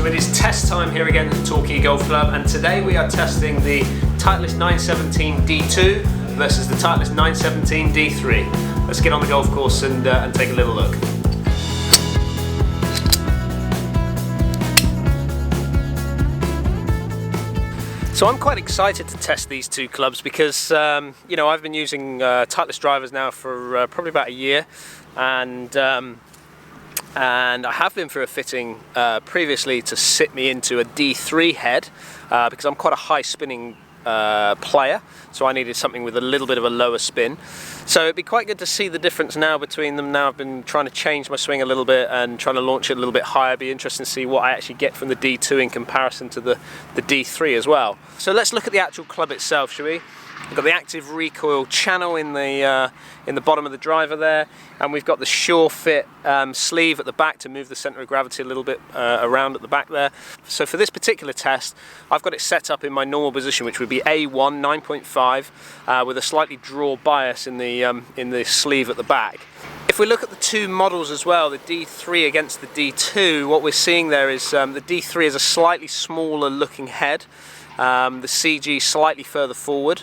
So it is test time here again at Torquay Golf Club, and today we are testing the Titleist 917 D2 versus the Titleist 917 D3. Let's get on the golf course and take a little look. So I'm quite excited to test these two clubs because you know, I've been using Titleist drivers now for probably about a year, and I have been through a fitting previously to sit me into a D3 head because I'm quite a high spinning player, so I needed something with a little bit of a lower spin. So it'd be quite good to see the difference now between them. Now I've been trying to change my swing a little bit and trying to launch it a little bit higher. It'd be interesting to see what I actually get from the D2 in comparison to the D3 as well. So let's look at the actual club itself, shall we? We've got the active recoil channel in the bottom of the driver there, and we've got the Sure Fit sleeve at the back to move the centre of gravity a little bit around at the back there. So for this particular test, I've got it set up in my normal position, which would be A1 9.5 with a slightly draw bias in the sleeve at the back. If we look at the two models as well, the D3 against the D2, what we're seeing there is the D3 is a slightly smaller looking head. The CG slightly further forward,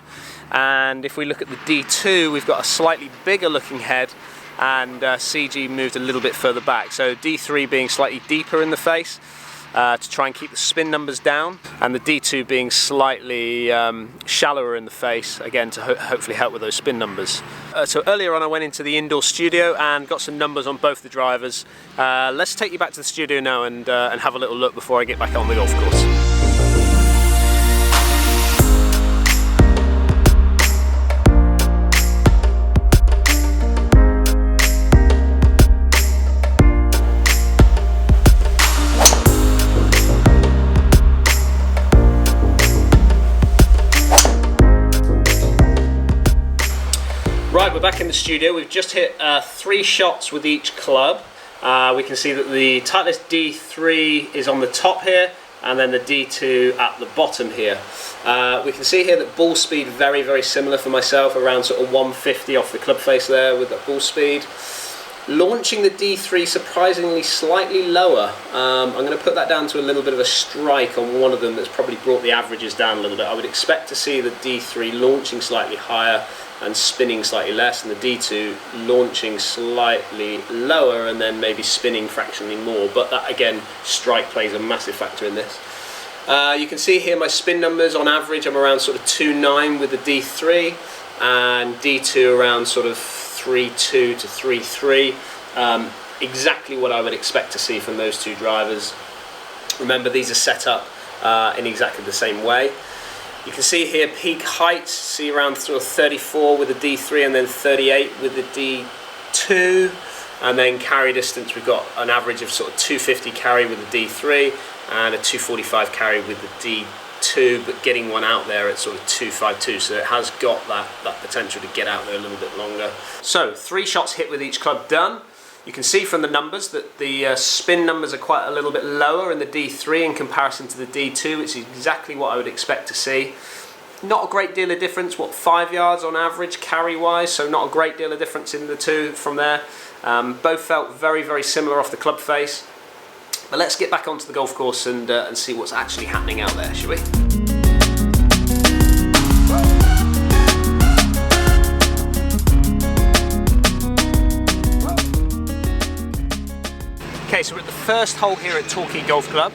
and if we look at the D2, we've got a slightly bigger looking head, and CG moved a little bit further back. So D3 being slightly deeper in the face to try and keep the spin numbers down, and the D2 being slightly shallower in the face, again to hopefully help with those spin numbers. So earlier on I went into the indoor studio and got some numbers on both the drivers. Let's take you back to the studio now and have a little look before I get back on the golf course. Right, we're back in the studio. We've just hit 3 shots with each club. We can see that the Titleist D3 is on the top here, and then the D2 at the bottom here. We can see here that ball speed very, very similar for myself, around sort of 150 off the club face there with that ball speed. Launching the D3 surprisingly slightly lower. I'm going to put that down to a little bit of a strike on one of them that's probably brought the averages down a little bit. I would expect to see the D3 launching slightly higher and spinning slightly less, and the D2 launching slightly lower and then maybe spinning fractionally more, but that again, strike plays a massive factor in this. You can see here my spin numbers on average, I'm around sort of 2.9 with the D3, and D2 around sort of 3.2 to 3.3. Exactly what I would expect to see from those two drivers. Remember, these are set up in exactly the same way. You can see here peak height, see around sort of 34 with the D3 and then 38 with the D2, and then carry distance we've got an average of sort of 250 carry with the D3 and a 245 carry with the D2, but getting one out there at sort of 252, so it has got that potential to get out there a little bit longer. So 3 shots hit with each club done. You can see from the numbers that the spin numbers are quite a little bit lower in the D3 in comparison to the D2, which is exactly what I would expect to see. Not a great deal of difference, what, 5 yards on average carry wise, so not a great deal of difference in the two from there. Both felt very, very similar off the club face. But let's get back onto the golf course and see what's actually happening out there, shall we? Okay, so we're at the first hole here at Torquay Golf Club.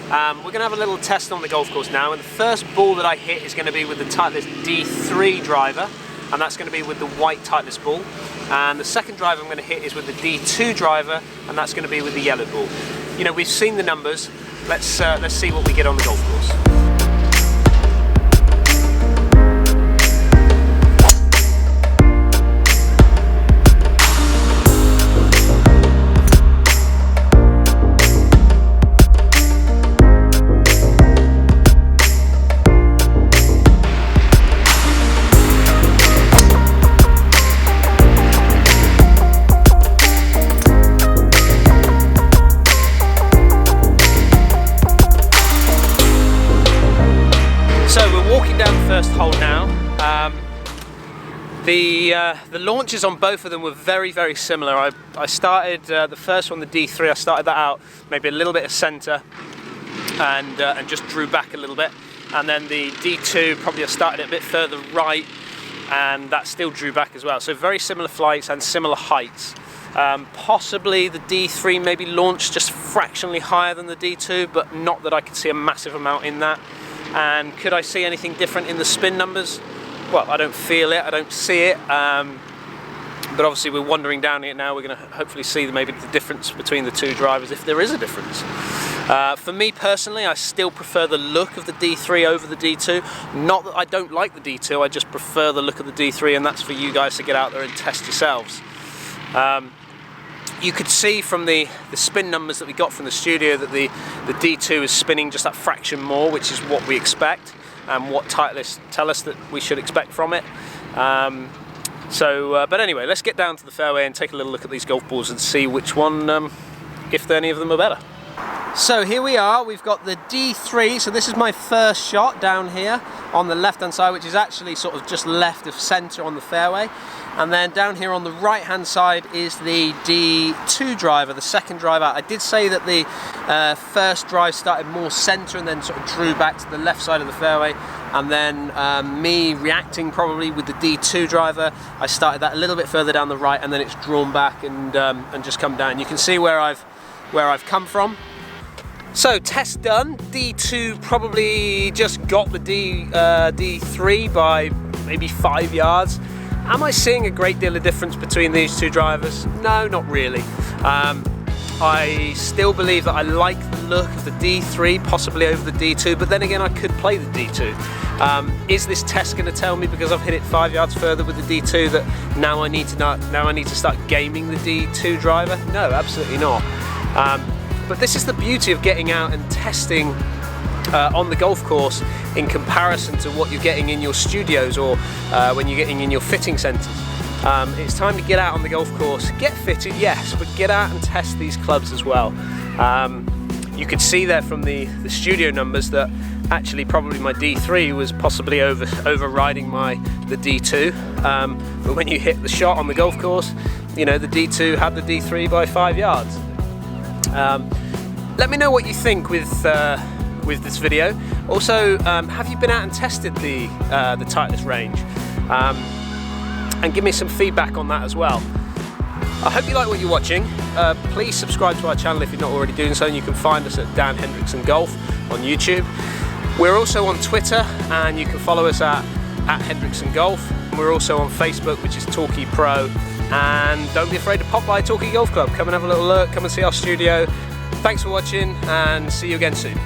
We're going to have a little test on the golf course now, and the first ball that I hit is going to be with the Titleist D3 driver, and that's going to be with the white Titleist ball. And the second driver I'm going to hit is with the D2 driver, and that's going to be with the yellow ball. You know, we've seen the numbers. Let's see what we get on the golf course. First hole now. The launches on both of them were very, very similar. I started the first one, the D3, I started that out maybe a little bit of centre, and just drew back a little bit. And then the D2 probably I started it a bit further right, and that still drew back as well. So very similar flights and similar heights. Possibly the D3 maybe launched just fractionally higher than the D2, but not that I could see a massive amount in that. And could I see anything different in the spin numbers? Well, I don't feel it, I don't see it. But obviously we're wandering down here now. We're going to hopefully see maybe the difference between the two drivers, if there is a difference. For me personally, I still prefer the look of the D3 over the D2. Not that I don't like the D2, I just prefer the look of the D3, and that's for you guys to get out there and test yourselves. You could see from the spin numbers that we got from the studio that the D2 is spinning just that fraction more, which is what we expect and what Titleist tell us that we should expect from it. But anyway, let's get down to the fairway and take a little look at these golf balls and see which one, if any of them are better. So here we are, we've got the D3, so this is my first shot down here on the left hand side, which is actually sort of just left of centre on the fairway. And then down here on the right hand side is the D2 driver, the second drive out. I did say that the first drive started more centre and then sort of drew back to the left side of the fairway. And then me reacting probably with the D2 driver, I started that a little bit further down the right, and then it's drawn back and just come down. You can see where I've come from. So test done. D2 probably just got the D3 by maybe 5 yards. Am I seeing a great deal of difference between these two drivers? No, not really. I still believe that I like the look of the D3 possibly over the D2, but then again I could play the D2. Is this test going to tell me, because I've hit it 5 yards further with the D2, that now I need to start gaming the D2 driver? No, absolutely not. But this is the beauty of getting out and testing on the golf course in comparison to what you're getting in your studios or when you're getting in your fitting centres. It's time to get out on the golf course, get fitted, yes, but get out and test these clubs as well. You could see there from the studio numbers that actually probably my D3 was possibly overriding the D2, but when you hit the shot on the golf course, you know, the D2 had the D3 by 5 yards. Let me know what you think with this video. Also, have you been out and tested the Titleist range? And give me some feedback on that as well. I hope you like what you're watching. Please subscribe to our channel if you're not already doing so, and you can find us at Dan Hendriksen Golf on YouTube. We're also on Twitter, and you can follow us at Hendriksen Golf. We're also on Facebook, which is Torquay Pro. And don't be afraid to pop by Torquay Golf Club. Come and have a little look, come and see our studio. Thanks for watching, and see you again soon.